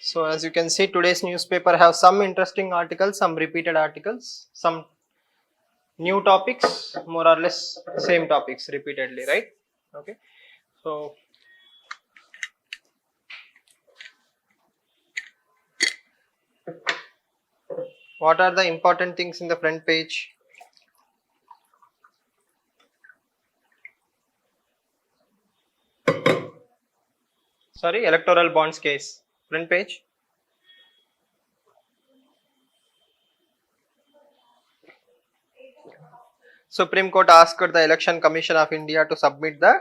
So as you can see, today's newspaper have some interesting articles, some repeated articles, some new topics, more or less same topics repeatedly, right? Okay. So what are the important things in the front page? Sorry, electoral bonds case. Front page. Supreme Court asked the Election Commission of India to submit the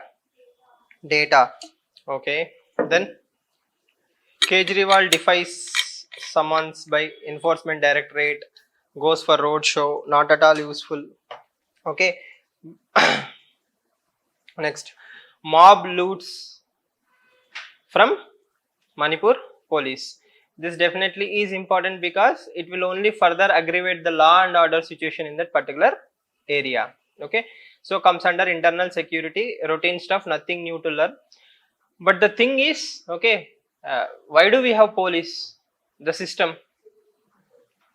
data. Okay. Then Kejriwal defies summons by Enforcement Directorate, goes for road show, not at all useful. Okay. Next, mob loots from Manipur police. This definitely is important because it will only further aggravate the law and order situation in that particular area. Okay, so comes under internal security, routine stuff, nothing new to learn. But the thing is, okay, why do we have police? The system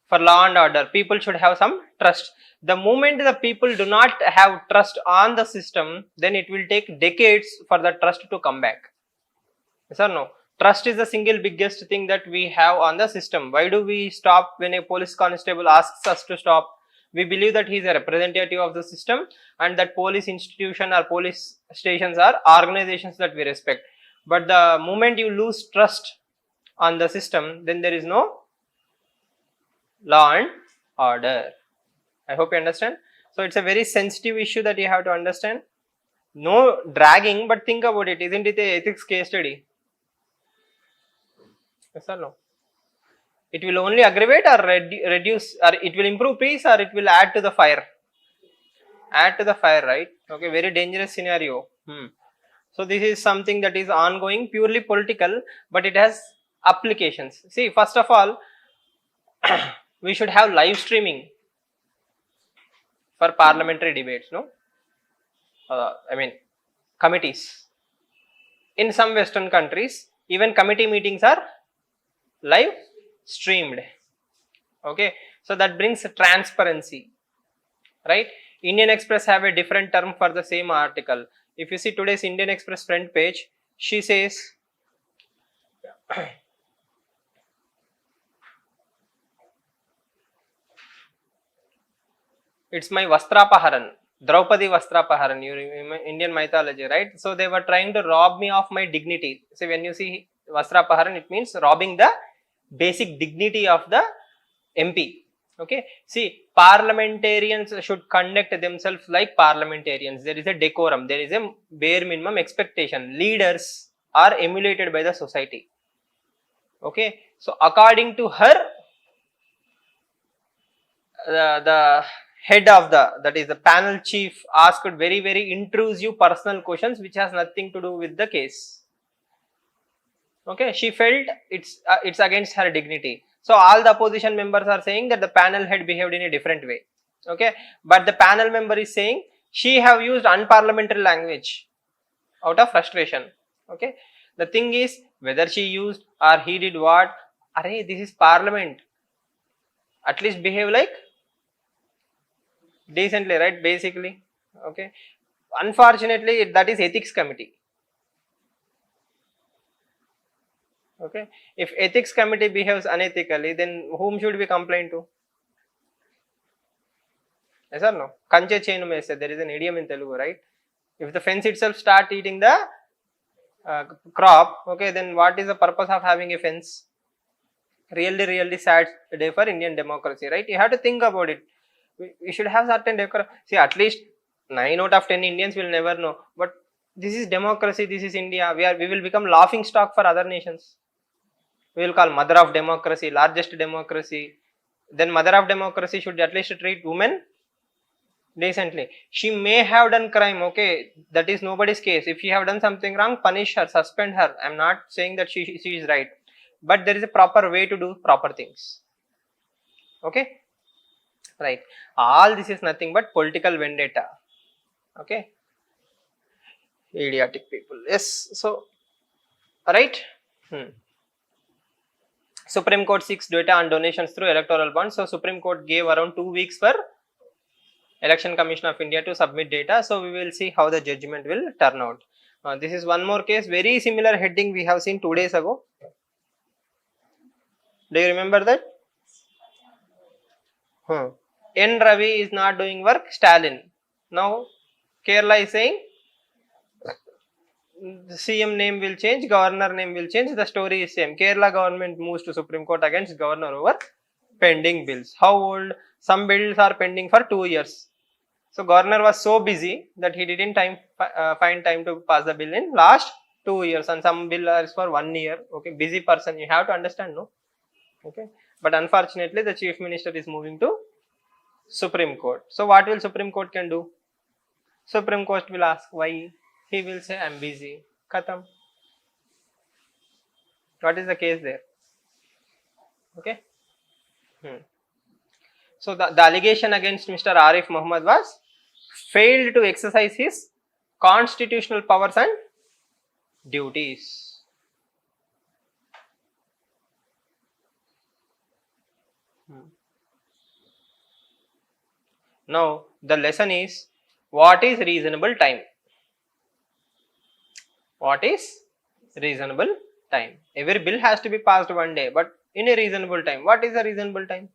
for law and order, people should have some trust. The moment the people do not have trust on the system, then it will take decades for the trust to come back. Yes or no? Trust is the single biggest thing that we have on the system. Why do we stop when a police constable asks us to stop? We believe that he is a representative of the system and that police institution or police stations are organizations that we respect. But the moment you lose trust on the system, then there is no law and order. I hope you understand. So it's a very sensitive issue that you have to understand. No dragging, but think about it. Isn't it a ethics case study? Yes or no? It will only aggravate or reduce, or it will improve peace, or it will add to the fire. Add to the fire, right? Okay, very dangerous scenario. So this is something that is ongoing, purely political, but it has applications. See, first of all, we should have live streaming for parliamentary debates, no? I mean, committees. In some Western countries, even committee meetings are live streamed. Okay, so that brings transparency, right? Indian Express have a different term for the same article. If you see today's Indian Express front page, she says it's my Vastrapaharan, Draupadi Vastrapaharan, Indian mythology, right? So they were trying to rob me of my dignity. So when you see Vastrapaharan, it means robbing the basic dignity of the MP. Okay, see, parliamentarians should conduct themselves like parliamentarians. There is a decorum, there is a bare minimum expectation. Leaders are emulated by the society. Okay, so according to her, the head of that is the panel chief, asked very intrusive personal questions which has nothing to do with the case. Okay, she felt it's against her dignity. So all the opposition members are saying that the panel had behaved in a different way. Okay, but the panel member is saying she have used unparliamentary language out of frustration. Okay, the thing is whether she used or he did what, array, this is parliament, at least behave like decently, right? Basically, okay. Unfortunately, that is ethics committee. Okay, if ethics committee behaves unethically, then whom should we complain to? Yes or no? Kanche chenu mese, there is an idiom in Telugu, right? If the fence itself start eating the crop, okay, then what is the purpose of having a fence? Really sad day for Indian democracy, right? You have to think about it. We should have certain decorum. See, at least 9 out of 10 Indians will never know, but this is democracy, this is India. We will become laughing stock for other nations. We will call mother of democracy, largest democracy. Then mother of democracy should at least treat women decently. She may have done crime, okay, that is nobody's case. If she have done something wrong, punish her, suspend her. I'm not saying that she is right, but there is a proper way to do proper things. Okay, right? All this is nothing but political vendetta. Okay, idiotic people. Yes, so right. Supreme Court seeks data on donations through electoral bonds. So Supreme Court gave around 2 weeks for Election Commission of India to submit data. So we will see how the judgment will turn out. This is one more case, very similar heading we have seen 2 days ago. Do you remember that? N. Ravi is not doing work, Stalin. Now Kerala is saying the CM name will change, governor name will change, the story is same. Kerala government moves to Supreme Court against governor over pending bills. How old? Some bills are pending for 2 years. So governor was so busy that he didn't find time to pass the bill in last 2 years, and some bill is for 1 year. Okay, busy person, you have to understand, no? Okay, but unfortunately the chief minister is moving to Supreme Court. So what will Supreme Court can do? Supreme Court will ask why. He will say, I'm busy. Khatam. What is the case there? Okay. So the allegation against Mr. Arif Muhammad was failed to exercise his constitutional powers and duties. Now the lesson is, what is reasonable time? What is reasonable time? Every bill has to be passed one day, but in a reasonable time. What is a reasonable time?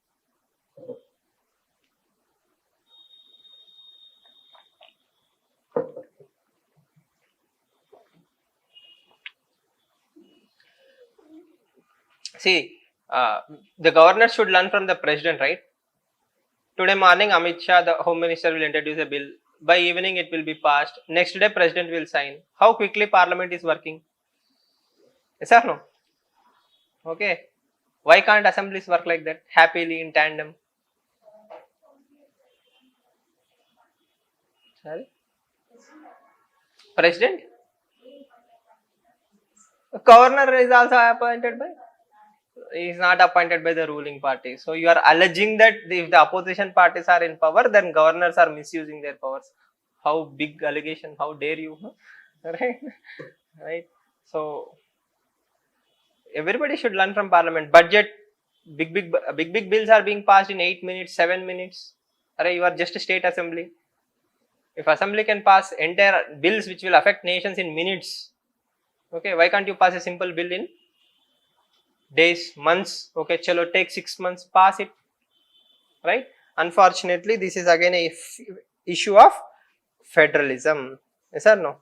See, the governor should learn from the president, right? Today morning, Amit Shah, the Home Minister, will introduce a bill. By evening, it will be passed. Next day, President will sign. How quickly Parliament is working? Yes or no? Okay. Why can't assemblies work like that? Happily in tandem. Sorry? President? Governor is also appointed by? He is not appointed by the ruling party. So you are alleging that if the opposition parties are in power, then governors are misusing their powers. How big allegation? How dare you? Right? Right? So everybody should learn from Parliament. Budget, big bills are being passed in 8 minutes, 7 minutes. Array, you are just a state assembly. If assembly can pass entire bills which will affect nations in minutes, okay, why can't you pass a simple bill in days, months? Okay, chalo, take 6 months, pass it, right? Unfortunately, this is again a issue of federalism. Yes or no?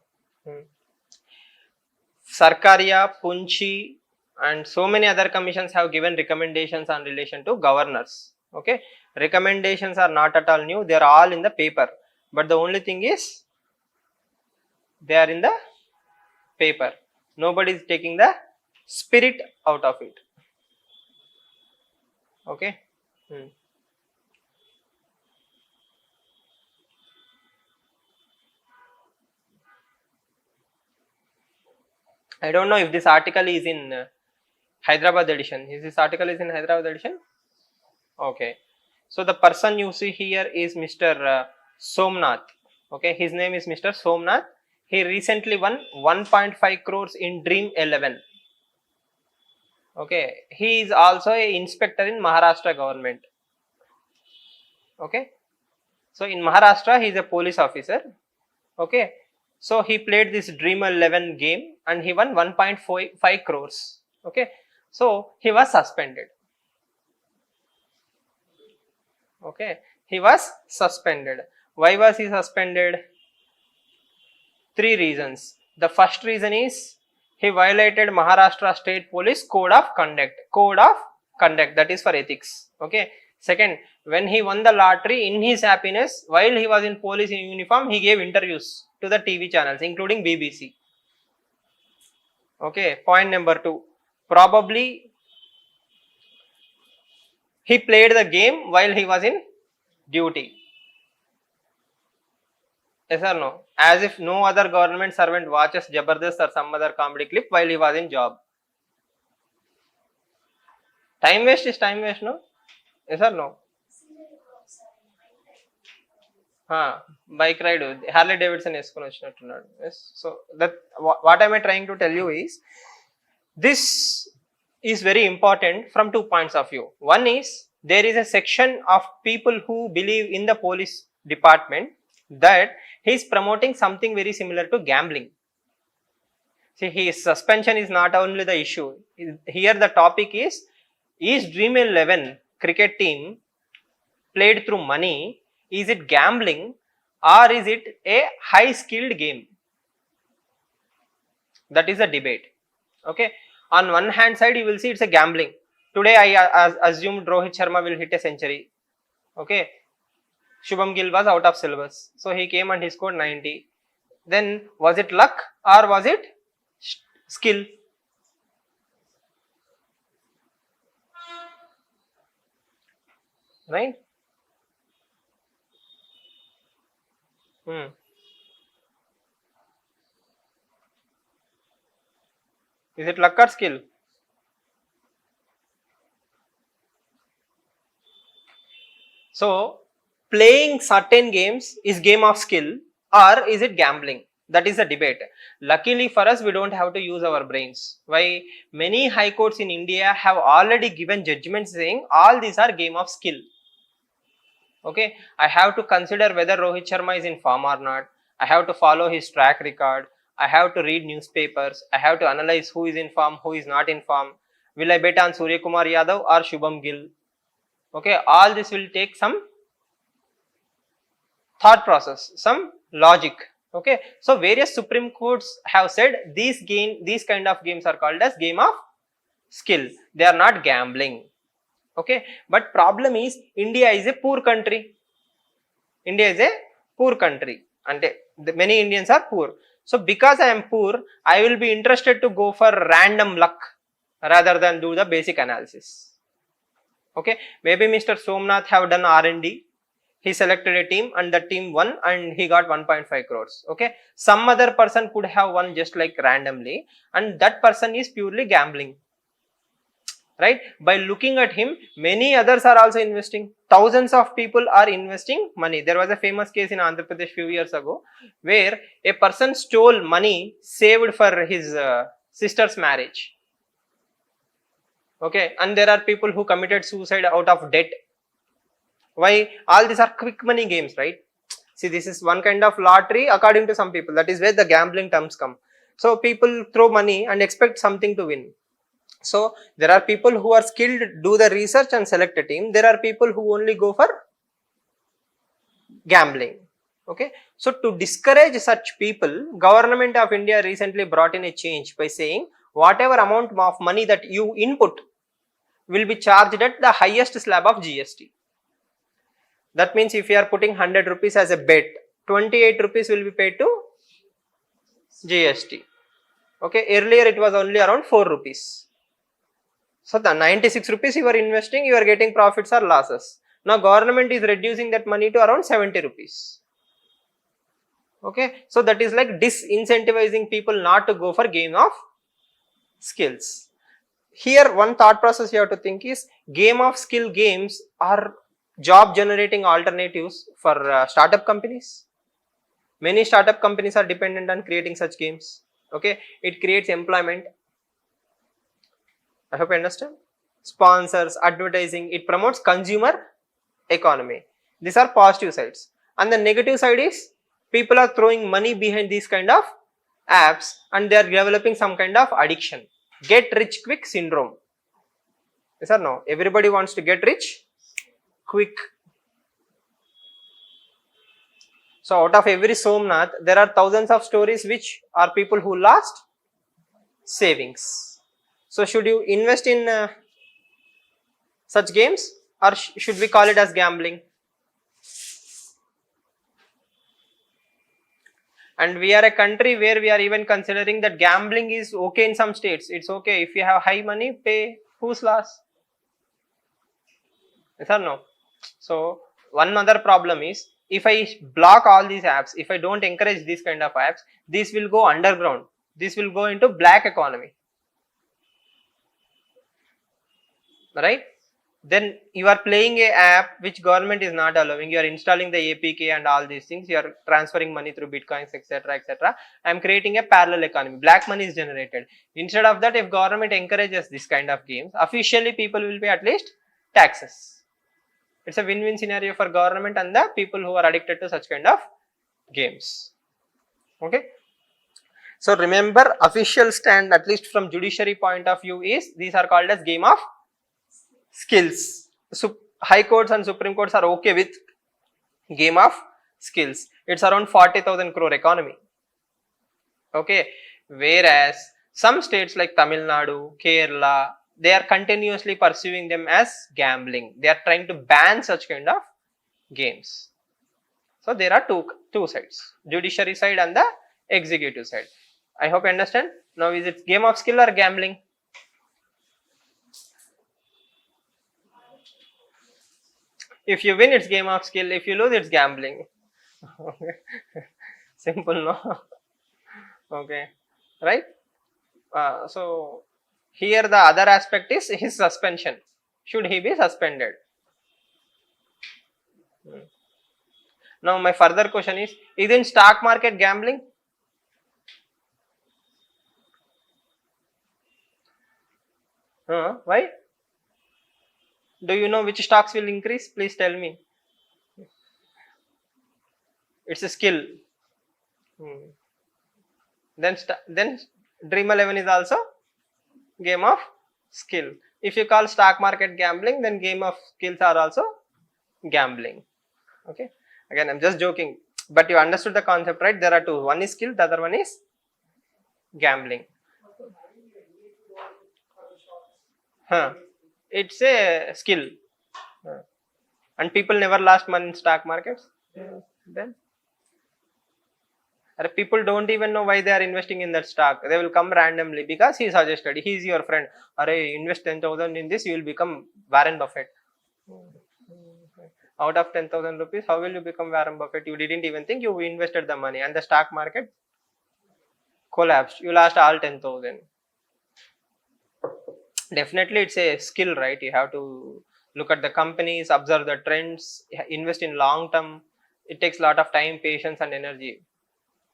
Sarkaria, Punchi, and so many other commissions have given recommendations on relation to governors. Okay, recommendations are not at all new, they are all in the paper, but the only thing is they are in the paper. Nobody is taking the spirit out of it. Okay. I don't know if this article is in Hyderabad edition. Is this article is in Hyderabad edition? Okay. So the person you see here is Mr. Somnath. Okay, his name is Mr. Somnath. He recently won 1.5 crores in Dream 11. Okay, he is also a inspector in Maharashtra government. Okay, so in Maharashtra he is a police officer. Okay, so he played this Dream 11 game and he won 1.5 crores. Okay, so he was suspended. Okay, he was suspended. Why was he suspended? 3 reasons. The first reason is he violated Maharashtra State Police Code of Conduct. Code of Conduct, that is for ethics. Okay. Second, when he won the lottery, in his happiness, while he was in police uniform, he gave interviews to the TV channels, including BBC. Okay. Point number 2. Probably he played the game while he was in duty. Yes or no? As if no other government servant watches Jabardast or some other comedy clip while he was in job. Time waste is time waste, no? Yes or no? Bike ride, Harley Davidson వేసుకొని వచ్చినట్టున్నాడు. Yes. So that what am I trying to tell you is, this is very important from 2 points of view. One is, there is a section of people who believe in the police department that he is promoting something very similar to gambling. See, his suspension is not only the issue. Here the topic is Dream 11 cricket team played through money? Is it gambling or is it a high skilled game? That is the debate. Okay. On one hand side, you will see it's a gambling. Today I assumed Rohit Sharma will hit a century. Okay. Shubham Gill was out of syllabus. So he came and he scored 90. Then was it luck or was it skill? Right? Is it luck or skill? So playing certain games is game of skill or is it gambling? That is the debate. Luckily for us, we don't have to use our brains. Why? Many high courts in India have already given judgments saying all these are game of skill. Okay, I have to consider whether Rohit Sharma is in form or not. I have to follow his track record. I have to read newspapers. I have to analyze who is in form, who is not in form. Will I bet on Surya Kumar Yadav or Shubham Gill? Okay, all this will take some thought process, some logic. Okay, so various Supreme Courts have said these kind of games are called as game of skill. They are not gambling. Okay, but problem is India is a poor country. India is a poor country and many Indians are poor. So because I am poor, I will be interested to go for random luck rather than do the basic analysis. Okay, maybe Mr. Somnath have done R&D. He selected a team and the team won and he got 1.5 crores. Okay, some other person could have won just like randomly and that person is purely gambling. Right? By looking at him, many others are also investing. Thousands of people are investing money. There was a famous case in Andhra Pradesh few years ago where a person stole money saved for his sister's marriage. Okay, and there are people who committed suicide out of debt. Why? All these are quick money games, right? See, this is one kind of lottery according to some people. That is where the gambling terms come. So people throw money and expect something to win. So there are people who are skilled, do the research and select a team. There are people who only go for gambling. Okay. So to discourage such people, Government of India recently brought in a change by saying whatever amount of money that you input will be charged at the highest slab of GST. That means if you are putting 100 rupees as a bet, 28 rupees will be paid to GST. Okay. Earlier it was only around 4 rupees. So the 96 rupees you are investing, you are getting profits or losses. Now government is reducing that money to around 70 rupees. Okay, so that is like disincentivizing people not to go for game of skills. Here one thought process you have to think is game of skill games are job generating alternatives for startup companies. Many startup companies are dependent on creating such games. Okay, it creates employment. I hope you understand. Sponsors, advertising, it promotes consumer economy. These are positive sides. And the negative side is people are throwing money behind these kind of apps and they are developing some kind of addiction. Get rich quick syndrome. Yes or no? Everybody wants to get rich quick. So out of every Somnath, there are thousands of stories which are people who lost savings. So should you invest in such games or should we call it as gambling? And we are a country where we are even considering that gambling is okay in some states. It's okay if you have high money, pay. Who's loss? Yes or no? So one other problem is if I block all these apps, if I don't encourage these kind of apps, this will go underground. This will go into black economy. Right? then you are playing a app which government is not allowing. You are installing the APK and all these things. You are transferring money through bitcoins, etc., etc. I am creating a parallel economy. Black money is generated. Instead of that, if government encourages this kind of games, officially people will pay at least taxes. It's a win-win scenario for government and the people who are addicted to such kind of games. Okay. So remember, official stand, at least from judiciary point of view, is these are called as game of skills. So high courts and supreme courts are okay with game of skills. It's around 40,000 crore economy. Okay, whereas some states like Tamil Nadu, Kerala, they are continuously pursuing them as gambling. They are trying to ban such kind of games. So there are two sides, judiciary side and the executive side. I hope you understand. Now is it game of skill or gambling? If you win, it's game of skill. If you lose, it's gambling. Okay. Simple, no? Okay, right? So here the other aspect is his suspension. Should he be suspended? Now my further question is in stock market gambling? Why? Do you know which stocks will increase? Please tell me. It's a skill. Then Dream 11 is also game of skill. If you call stock market gambling, then game of skills are also gambling. Okay. Again, I'm just joking, but you understood the concept, right? There are two. One is skill, the other one is gambling. It's a skill. And people never lost money in stock markets. Then people don't even know why they are investing in that stock. They will come randomly because he suggested. He is your friend. Invest 10,000 in this, you will become Warren Buffett. Out of 10,000 rupees, how will you become Warren Buffett? You didn't even think, you invested the money and the stock market collapsed. You lost all 10,000. Definitely it's a skill, right? You have to look at the companies, observe the trends, invest in long term. It takes a lot of time, patience and energy.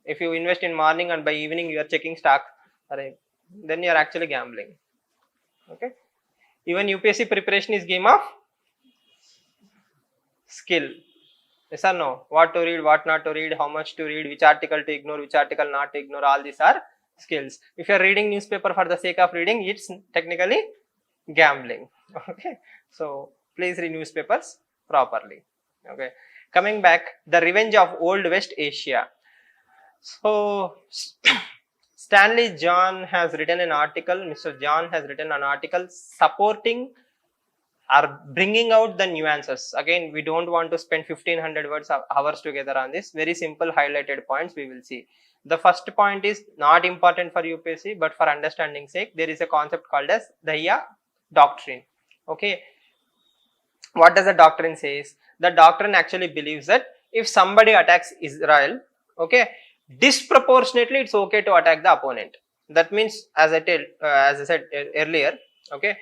If you invest in morning and by evening you are checking stock, then you are actually gambling. Okay. Even UPSC preparation is game of skill. Yes or no? What to read, what not to read, how much to read, which article to ignore, which article not to ignore, all these are skills. If you are reading newspaper for the sake of reading, it's technically gambling. Okay. So please read newspapers properly. Okay. Coming back, the revenge of Old West Asia. So Stanley John has written an article, Mr. John has written an article supporting or bringing out the nuances. Again, we don't want to spend 1500 words hours together on this. Very simple highlighted points we will see. The first point is not important for UPSC, but for understanding sake, there is a concept called as Dahya doctrine. Okay. What does the doctrine says? The doctrine actually believes that if somebody attacks Israel, okay, disproportionately it's okay to attack the opponent. That means, as I said earlier, okay,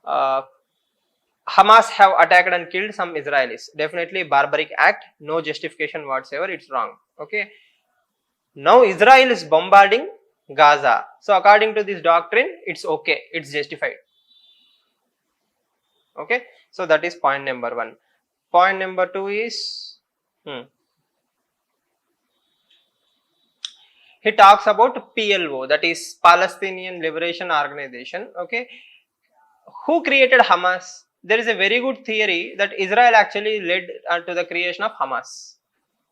Hamas have attacked and killed some Israelis. Definitely barbaric act, no justification whatsoever, it's wrong. Okay. Now Israel is bombarding Gaza. So according to this doctrine, it's okay, it's justified. Okay. So that is point number one. Point number two is, he talks about PLO, that is Palestinian Liberation Organization. Okay. Who created Hamas? There is a very good theory that Israel actually led to the creation of Hamas.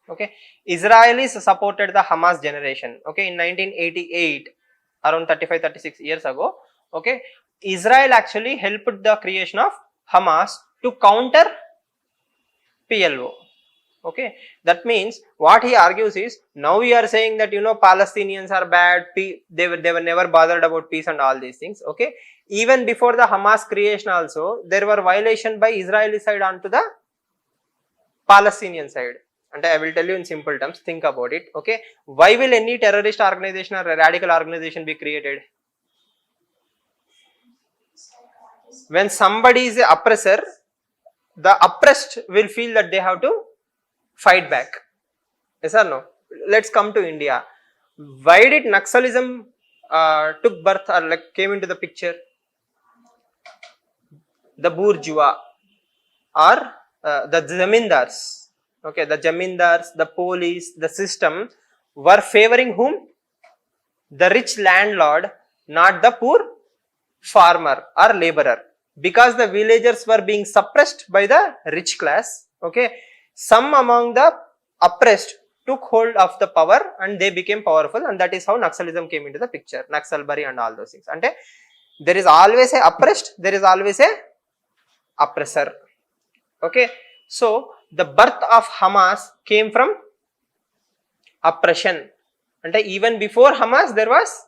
Okay. Israelis supported the Hamas generation. Okay. In 1988, around 35-36 years ago. Okay. Israel actually helped the creation of Hamas to counter PLO. Okay, that means what he argues is, now we are saying that Palestinians are bad, they were never bothered about peace and all these things. Okay, even before the Hamas creation also there were violation by Israeli side onto the Palestinian side. And I will tell you in simple terms, think about it. Okay, why will any terrorist organization or a radical organization be created? When somebody is a oppressor, the oppressed will feel that they have to fight back. Yes or no? Let's come to India. Why did Naxalism took birth or like came into the picture? The bourgeois or the zamindars. Okay, the zamindars, the police, the system were favoring whom? The rich landlord, not the poor farmer or laborer. Because the villagers were being suppressed by the rich class, okay, some among the oppressed took hold of the power and they became powerful, and that is how Naxalism came into the picture, Naxalbari and all those things. Ante there is always a oppressed, there is always a oppressor. Okay, so the birth of Hamas came from oppression. And even before Hamas there was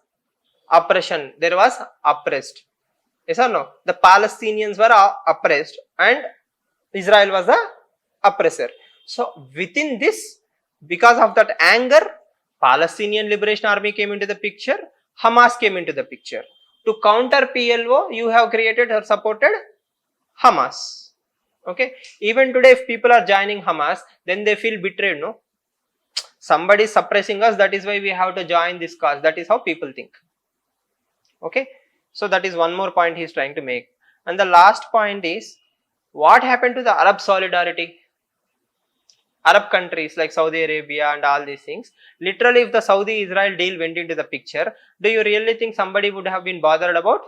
oppression, there was oppressed. Yes or no? The Palestinians were oppressed and Israel was the oppressor. So within this, because of that anger, Palestinian Liberation Army came into the picture, Hamas came into the picture. To counter PLO, you have created or supported Hamas. Okay. Even today, if people are joining Hamas, then they feel betrayed, no? Somebody is suppressing us, that is why we have to join this cause. That is how people think. Okay. So that is one more point he is trying to make. And the last point is, what happened to the Arab solidarity? Arab countries like Saudi Arabia and all these things. Literally, if the Saudi-Israel deal went into the picture, do you really think somebody would have been bothered about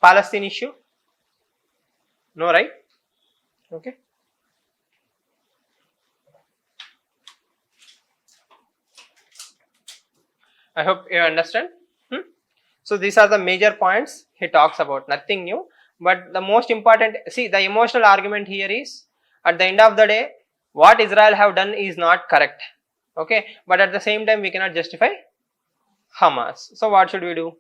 Palestine issue? No, right? Okay. I hope you understand. So these are the major points he talks about, nothing new. But the most important, see, the emotional argument here is, at the end of the day, what Israel have done is not correct. Okay, but at the same time, we cannot justify Hamas. So what should we do?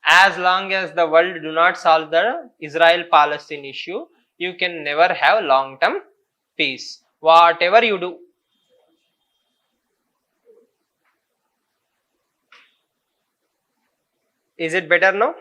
As long as the world do not solve the Israel-Palestine issue, you can never have long-term peace. Whatever you do. Is it better now?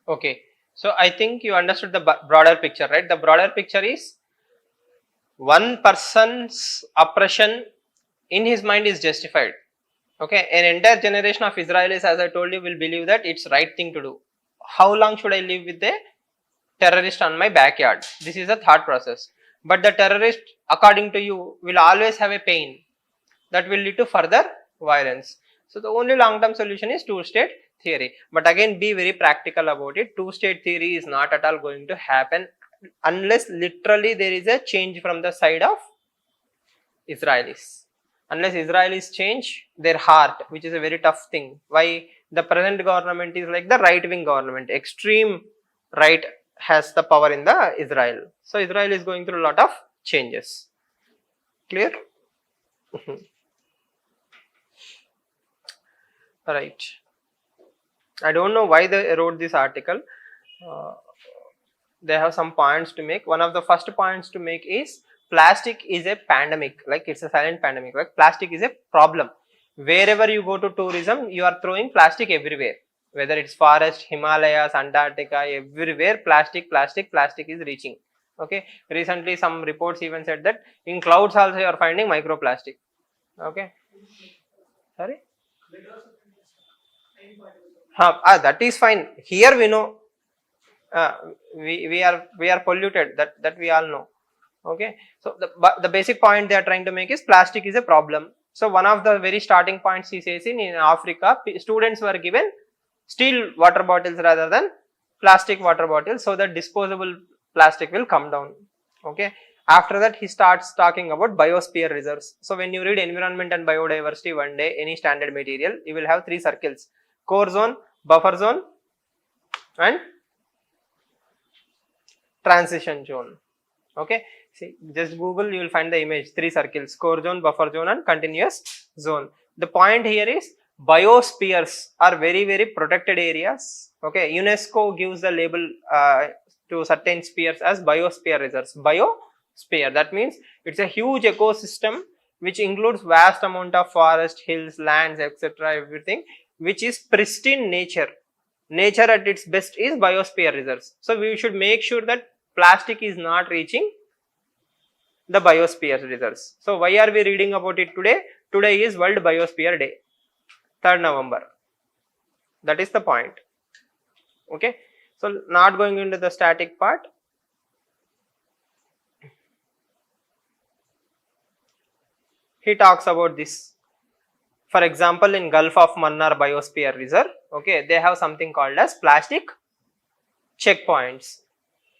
Okay, so I think you understood the broader picture, right? The broader picture is one person's oppression in his mind is justified. Okay, an entire generation of Israelis, as I told you, will believe that it's right thing to do. How long should I live with a terrorist on my backyard? This is a thought process. But the terrorist, according to you, will always have a pain that will lead to further violence. So the only long-term solution is two-state theory. But again, be very practical about it. Two-state theory is not at all going to happen unless literally there is a change from the side of Israelis. Unless Israelis change their heart, which is a very tough thing. Why? The present government is like the right-wing government. Extreme right has the power in the Israel. So Israel is going through a lot of changes. Clear? Right. I don't know why they wrote this article. They have some points to make. One of the first points to make is plastic is a pandemic, like it's a silent pandemic. Like plastic is a problem. Wherever you go to tourism, you are throwing plastic everywhere. Whether it's forest, Himalayas, Antarctica, everywhere plastic is reaching. Okay. Recently, some reports even said that in clouds also you are finding microplastic. Okay. Sorry. That is fine. Here we know we are polluted. That we all know. Okay. So the basic point they are trying to make is plastic is a problem. So one of the very starting points he says in Africa, students were given steel water bottles rather than plastic water bottles, so that disposable plastic will come down. Okay. After that, he starts talking about biosphere reserves. So when you read environment and biodiversity one day, any standard material, you will have three circles: core zone, buffer zone and transition zone. Okay, see, just Google, you will find the image, 3 circles: core zone, buffer zone and continuous zone. The point here is biospheres are very, very protected areas. Okay, UNESCO gives the label to certain spheres as biosphere reserves. Biosphere, that means it's a huge ecosystem which includes vast amount of forest, hills, lands, etc., everything which is pristine nature. Nature at its best is biosphere reserves. So we should make sure that plastic is not reaching the biosphere reserves. So why are we reading about it today? Today is World Biosphere Day, 3rd November. That is the point. Okay, so not going into the static part. He talks about this. For example, in Gulf of Mannar Biosphere Reserve, okay, they have something called as plastic checkpoints.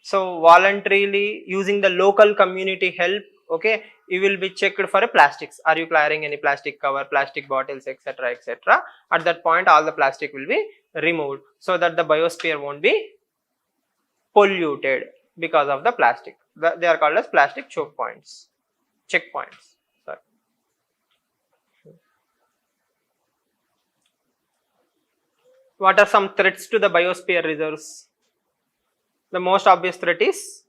So voluntarily using the local community help, okay, you will be checked for a plastics. Are you carrying any plastic cover, plastic bottles, etc., etc. At that point, all the plastic will be removed so that the biosphere won't be polluted because of the plastic. They are called as plastic choke points, checkpoints. Sorry. What are some threats to the biosphere reserves? The most obvious threat is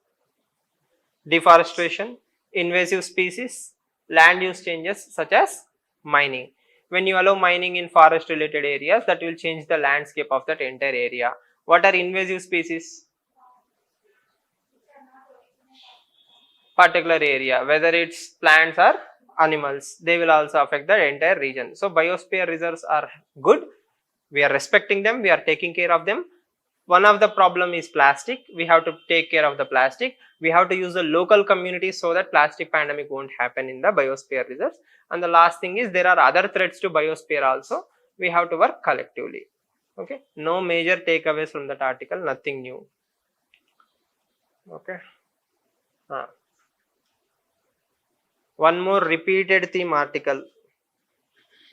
deforestation, invasive species, land use changes such as mining. When you allow mining in forest related areas, that will change the landscape of that entire area. What are invasive species? Particular area, whether it's plants or animals, they will also affect the entire region. So biosphere reserves are good. We are respecting them, we are taking care of them. One of the problem is plastic. We have to take care of the plastic. We have to use the local communities so that plastic pandemic won't happen in the biosphere reserves. And the last thing is there are other threats to biosphere also. We have to work collectively. Okay, no major takeaways from that article, nothing new. Okay. One more repeated theme article.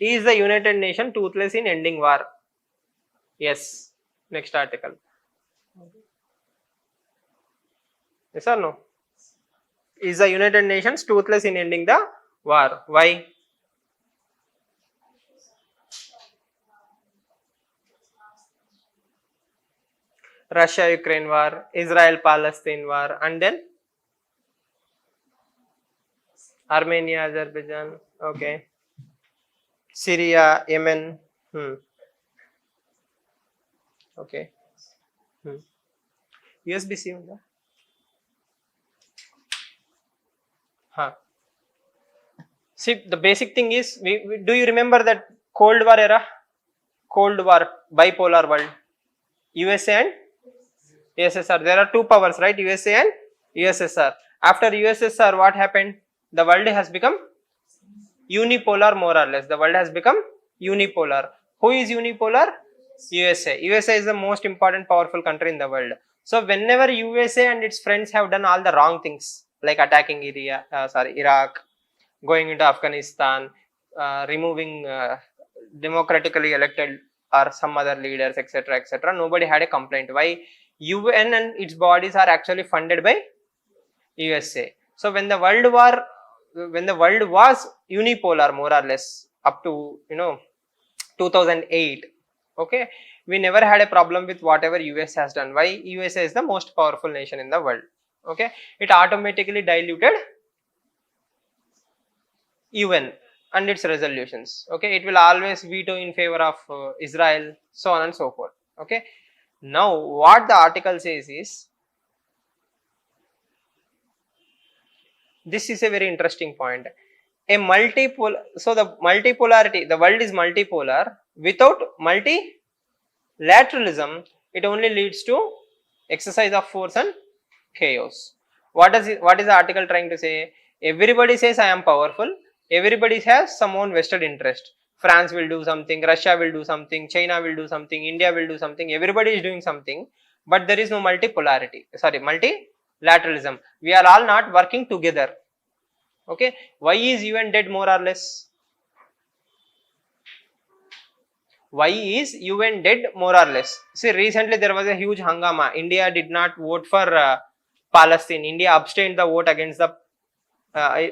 Is the United Nations toothless in ending war? Yes. Next article. Yes or no? Is the United Nations toothless in ending the war? Why? Russia-Ukraine war, Israel-Palestine war, and then Armenia, Azerbaijan, okay. Syria, Yemen, okay. USBC ఉందా? See, the basic thing is, do you remember that Cold War era? Cold War, bipolar world, USA and USSR. There are two powers, right? USA and USSR. After USSR, what happened? The world has become unipolar, more or less. The world has become unipolar. Who is unipolar? USA. USA is the most important, powerful country in the world. So whenever USA and its friends have done all the wrong things, like attacking Iraq, going into Afghanistan, removing democratically elected or some other leaders, etc., etc., nobody had a complaint. Why? UN and its bodies are actually funded by USA. So when the world was unipolar, more or less, up to 2008, okay, we never had a problem with whatever US has done. Why? USA is the most powerful nation in the world. Okay, it automatically diluted UN and its resolutions. Okay, it will always veto in favor of Israel, so on and so forth. Okay, now what the article says is, this is a very interesting point. A multipolar, so the multipolarity, the world is multipolar. Without multilateralism, it only leads to exercise of force and chaos. What is the article trying to say? Everybody says I am powerful. Everybody has some own vested interest. France will do something, Russia will do something, China will do something, India will do something. Everybody is doing something, but there is no multilateralism. We are all not working together. Okay, why is UN dead, more or less? Why is UN dead, more or less? See, recently there was a huge hangama. India did not vote for Palestine. India abstained the vote against the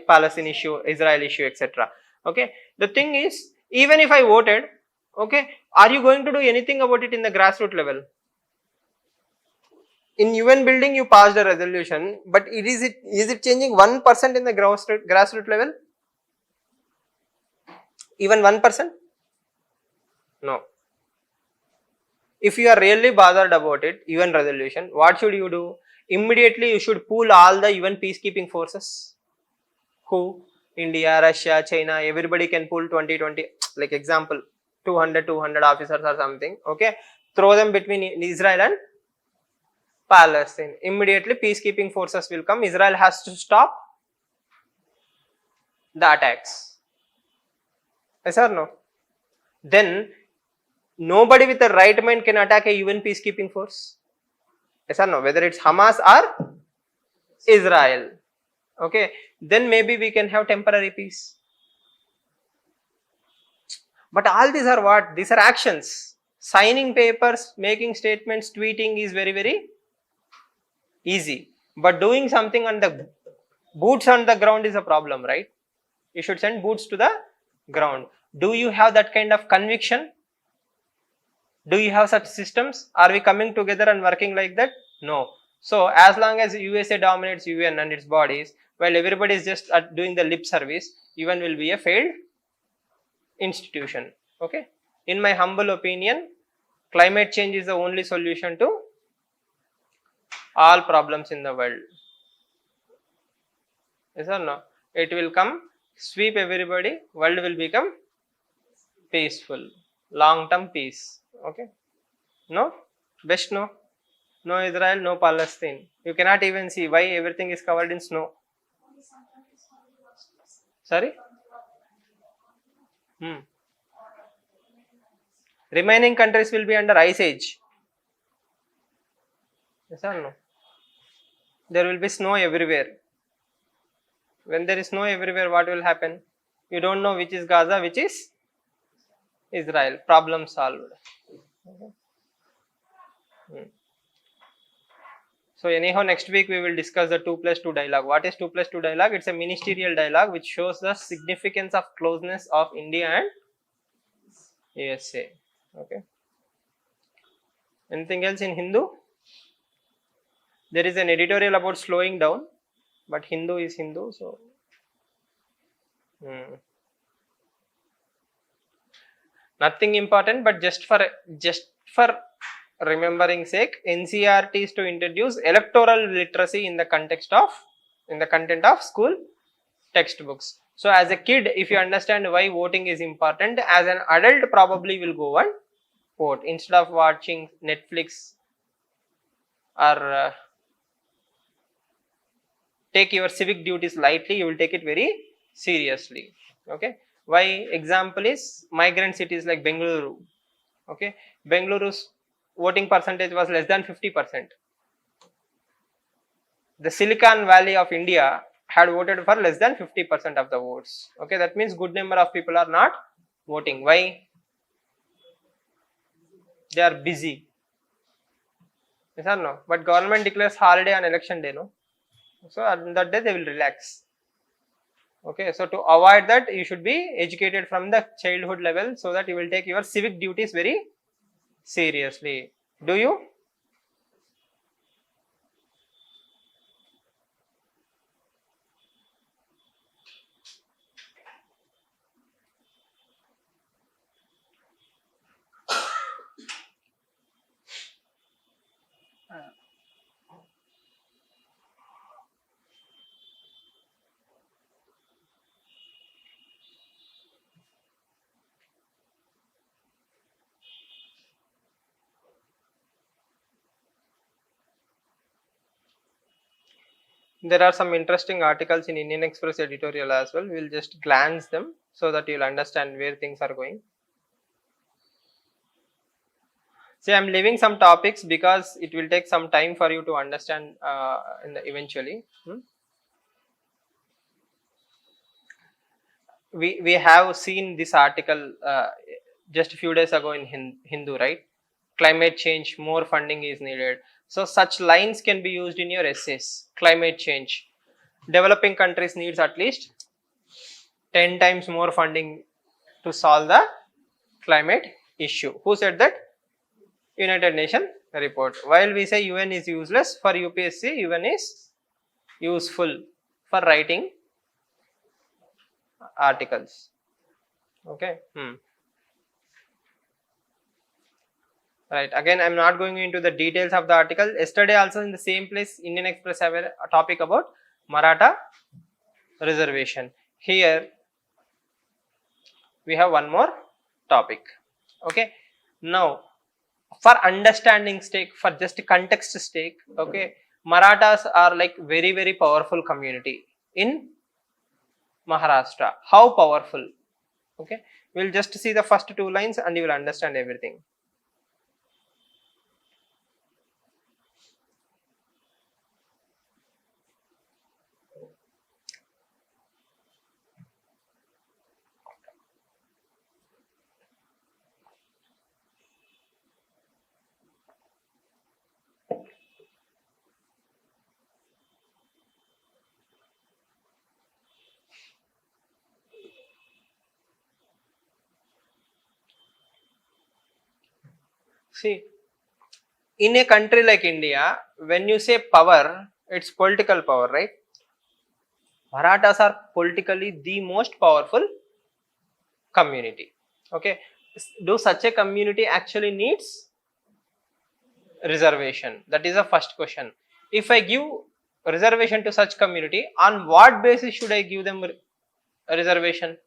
Palestine issue, Israel issue, etc. Okay. The thing is, even if I voted, okay, are you going to do anything about it in the grassroots level? In UN building, you passed a resolution, but is it changing 1% in the grassroots level? Even 1%? No. If you are really bothered about it, UN resolution, what should you do? Immediately you should pool all the UN peacekeeping forces. Who? India, Russia, China, everybody can pool 2020, like example, 200 officers or something, okay? Throw them between Israel and Palestine. Immediately peacekeeping forces will come. Israel has to stop the attacks. Yes or no? Then nobody with the right mind can attack a UN peacekeeping force. Yes or no? Whether it's Hamas or Israel. Okay. Then maybe we can have temporary peace. But all these are what? These are actions. Signing papers, making statements, tweeting is very, very easy. But doing something on the boots on the ground is a problem, right? You should send boots to the ground. Do you have that kind of conviction? Do you have such systems? Are we coming together and working like that? No. So as long as USA dominates UN and its bodies, while everybody is just doing the lip service, UN will be a failed institution. Okay. In my humble opinion, climate change is the only solution to all problems in the world. Yes or no? It will come, sweep everybody, world will become peaceful, long-term peace. Okay. No? Best no? No Israel, no Palestine. You cannot even see why everything is covered in snow. Sorry? Remaining countries will be under ice age. Yes or no? There will be snow everywhere. When there is snow everywhere, what will happen? You don't know which is Gaza, which is Israel. Problem solved. Okay. So anyhow, next week we will discuss the 2+2 dialogue. What is 2+2 dialogue? It's a ministerial dialogue which shows the significance of closeness of India and USA. Okay. Anything else in Hindu? There is an editorial about slowing down, but Hindu is Hindu, so nothing important. But just for remembering sake, NCERT is to introduce electoral literacy in the content of school textbooks. So as a kid, if you understand why voting is important, as an adult probably will go and vote instead of watching Netflix or take your civic duties lightly. You will take it very seriously. Okay. Why? Example is migrant cities like Bengaluru. Okay. Bengaluru's voting percentage was less than 50%. The Silicon Valley of India had voted for less than 50% of the votes. Okay. That means good number of people are not voting. Why? They are busy. Yes or no? But government declares holiday on election day, no? So on that day they will relax. Okay, so to avoid that, you should be educated from the childhood level so that you will take your civic duties very seriously. Do you? There are some interesting articles in Indian Express editorial as well. We will just glance them so that you will understand where things are going. See, I am leaving some topics because it will take some time for you to understand eventually. We have seen this article just a few days ago in Hindu, right? Climate change, more funding is needed. So such lines can be used in your essays. Climate change. Developing countries needs at least 10 times more funding to solve the climate issue. Who said that? United Nations report. While we say UN is useless, for UPSC, UN is useful for writing articles. Okay. Right. Again, I'm not going into the details of the article. Yesterday also in the same place, Indian Express have a topic about Maratha reservation. Here we have one more topic. Okay. Now, for understanding stake, for just context stake, okay, Marathas are like very powerful community in Maharashtra. How powerful? Okay. We'll just see the first two lines and you will understand everything. See, in a country like India, when you say power, it's political power, right? Marathas are politically the most powerful community. Okay, do such a community actually needs reservation? That is the first question. If I give reservation to such community, on what basis should I give them a reservation?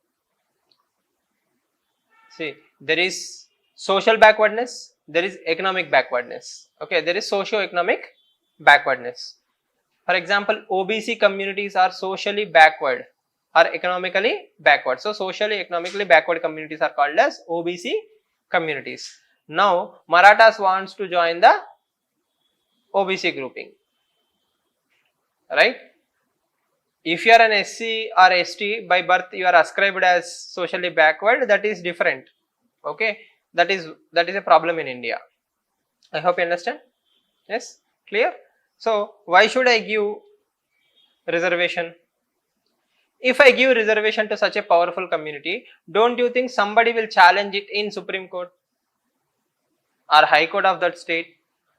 See, there is social backwardness, there is economic backwardness. Okay, there is socio-economic backwardness. For example, OBC communities are socially backward or economically backward. So, socially economically backward communities are called as OBC communities. Now, Marathas wants to join the OBC grouping, right? If you are an SC or ST by birth, you are ascribed as socially backward. That is different. Okay, that is a problem in India. I hope you understand. Yes, clear. So why should I give reservation? If I give reservation to such a powerful community, don't you think somebody will challenge it in Supreme Court or High Court of that state?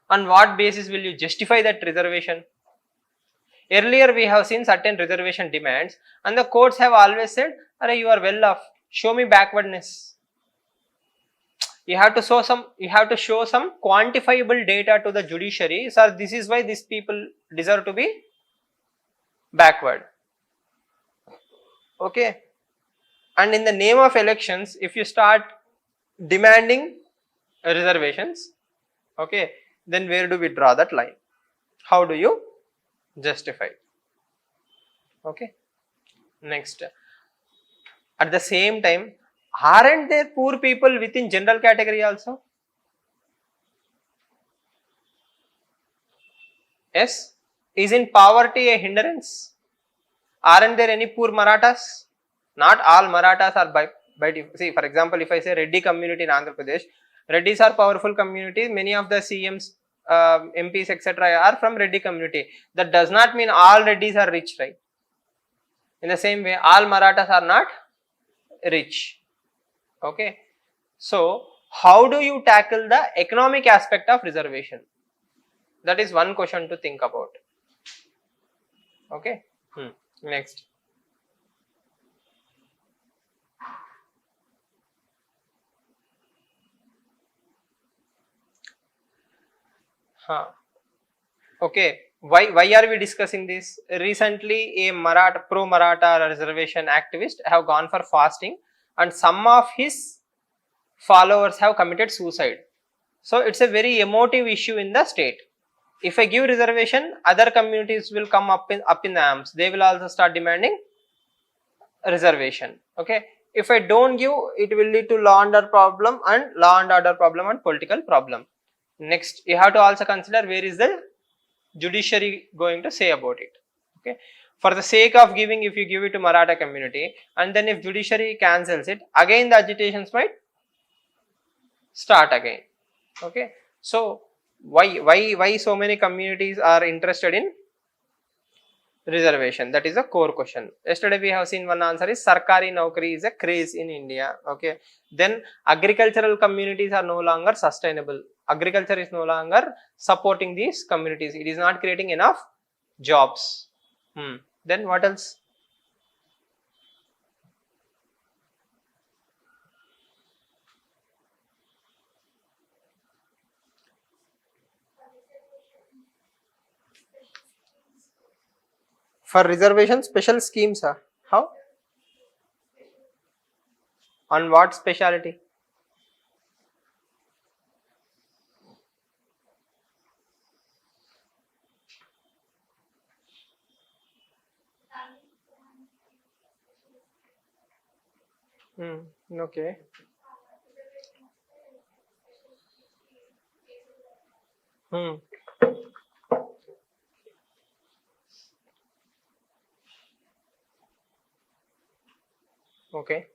On what basis will you justify that reservation? Earlier we have seen certain reservation demands and the courts have always said, "Arey, you are well off, show me backwardness." You have to show some quantifiable data to the judiciary. Sir, this is why these people deserve to be backward. Okay. And in the name of elections, if you start demanding reservations, okay, then where do we draw that line? How do you justify? Okay. Next. At the same time, aren't there poor people within general category also? Yes. Isn't poverty a hindrance? Aren't there any poor Marathas? Not all Marathas are by see, for example, if I say Reddy community in Andhra Pradesh, Reddys are powerful community. Many of the CMs, MPs, etc. are from Reddy community. That does not mean all Reddys are rich, right? In the same way, all Marathas are not rich. Okay. So, how do you tackle the economic aspect of reservation? That is one question to think about. Okay. Next. Okay. Why are we discussing this? Recently, a pro Maratha reservation activist have gone for fasting, and some of his followers have committed suicide. So it's a very emotive issue in the state. If I give reservation, other communities will come up in the arms. They will also start demanding reservation. Okay. If I don't give, it will lead to law and order problem and political problem. Next, you have to also consider where is the judiciary going to say about it. Okay. For the sake of giving, if you give it to Maratha community, and then if judiciary cancels it, again the agitations might start again. Okay. So Why so many communities are interested in reservation? That is a core question. Yesterday we have seen one answer is Sarkari Naukri is a craze in India. Okay. Then agricultural communities are no longer sustainable. Agriculture is no longer supporting these communities. It is not creating enough jobs. Then what else? For reservation special schemes, how? On what speciality? Okay. Hmm. Okay.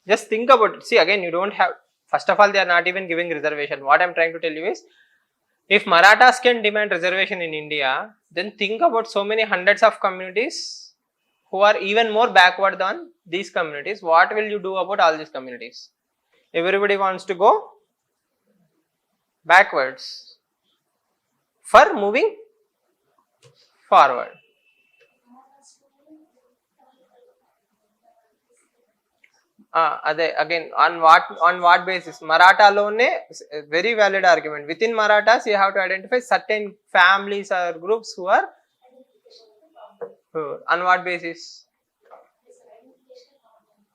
Just think about it. See, again, you don't have, first of all, they are not even giving reservation. What I'm trying to tell you is, if Marathas can demand reservation in India, then think about so many hundreds of communities who are even more backward than these communities. What will you do about all these communities? Everybody wants to go backwards for moving forward. Again, on what basis? Maratha alone, very valid argument. Within Marathas, you have to identify certain families or groups who are on what basis?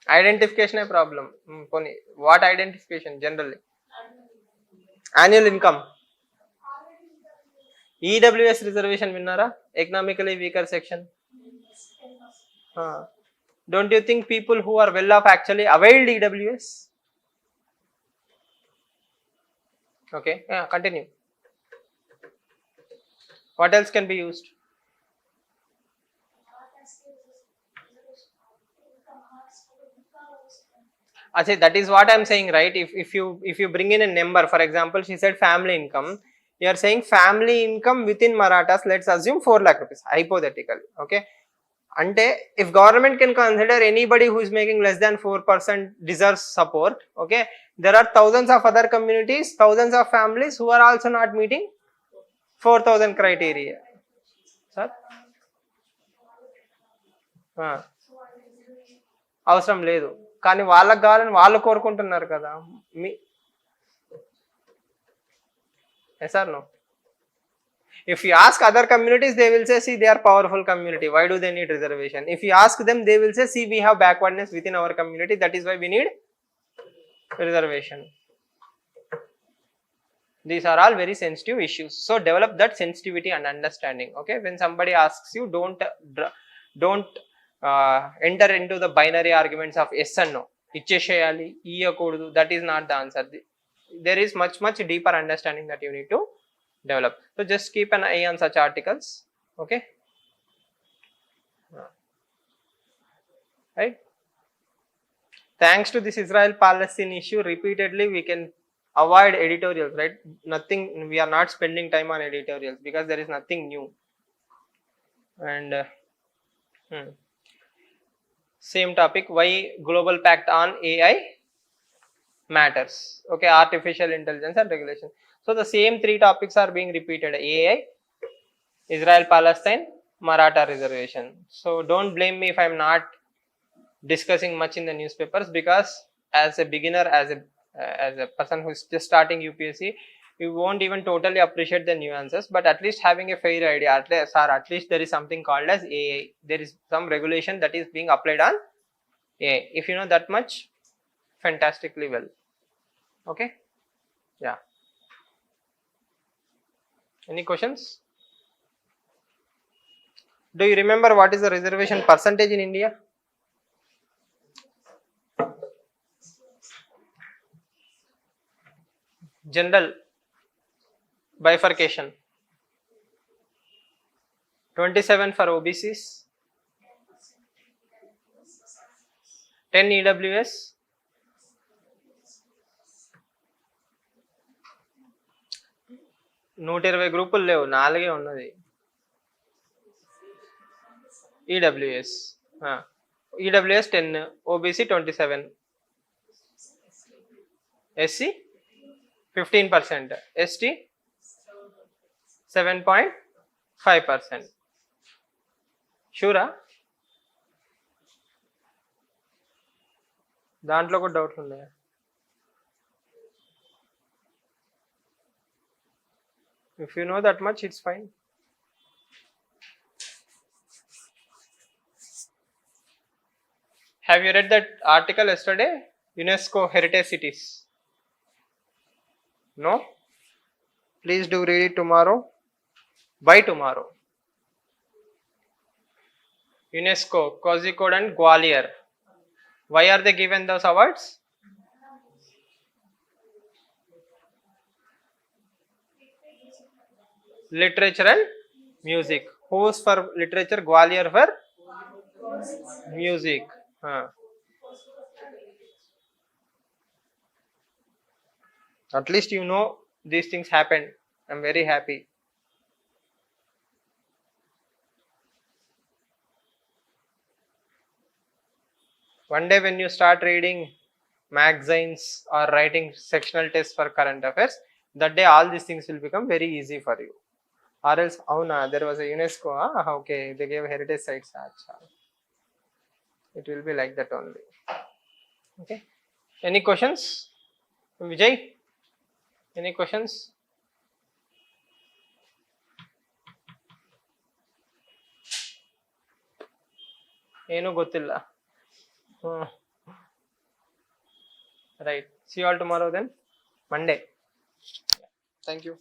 Identification a problem. What identification generally? Annual income. EWS reservation vinnara? Economically weaker section. Don't you think people who are well off actually availed EWS? Okay, yeah, continue. What else can be used? Achha, that is what I'm saying, right? If you bring in a number, for example, she said family income. You are saying family income within Marathas. Let's assume 4 lakh rupees, hypothetically. Okay. Ante, if government can consider anybody who is making less than 4% deserves support, okay, there are thousands of other communities, thousands of families who are also not meeting 4,000 criteria. Sir? అవసరం లేదు, కానీ వాళ్ళకి కావాలని వాళ్ళు కోరుకుంటున్నారు కదా. Yes or no? If you ask other communities, they will say, see, they are powerful community. Why do they need reservation? If you ask them, they will say, see, we have backwardness within our community. That is why we need reservation. These are all very sensitive issues. So develop that sensitivity and understanding. Okay, when somebody asks you, don't enter into the binary arguments of yes and no. Icheshayali, iyakodu. That is not the answer. There is much deeper understanding that you need to develop. So just keep an eye on such articles. Okay, right? Thanks to this Israel-Palestine issue, repeatedly we can avoid editorials, right? Nothing, we are not spending time on editorials because there is nothing new. And same topic, why global pact on AI matters. Okay, artificial intelligence and regulation. So the same 3 topics are being repeated: AI, Israel-Palestine, Maratha reservation. So don't blame me if I'm not discussing much in the newspapers, because as a beginner, as a person who is just starting UPSC, you won't even totally appreciate the nuances, but at least having a fair idea, at least there is something called as AI. There is some regulation that is being applied on AI. If you know that much, fantastically well. Okay, yeah. Any questions? Do you remember what is the reservation percentage in India? General bifurcation. 27 for OBCs, 10 EWS, 120 గ్రూపులు లేవు, 4 ఉన్నది. EWS 10, OBC 27, SC 15%, ST 7.5%. షూరా? దాంట్లో కూడా డౌట్లు ఉన్నాయా? If you know that much, it's fine. Have you read that article yesterday? UNESCO Heritage Cities. No? Please do read it tomorrow. By tomorrow. UNESCO, Kozhikode and Gwalior. Why are they given those awards? Literature and music. Who's for literature? Gwalior for music. At least you know these things happened. I'm very happy. One day when you start reading magazines or writing sectional tests for current affairs, that day all these things will become very easy for you. Or else, there was a UNESCO, okay, they gave heritage sites. It will be like that only. Okay. Any questions? Vijay? Any questions? ಏನು ಗೊತ್ತಿಲ್ಲ. Right. See you all tomorrow then. Monday. Thank you.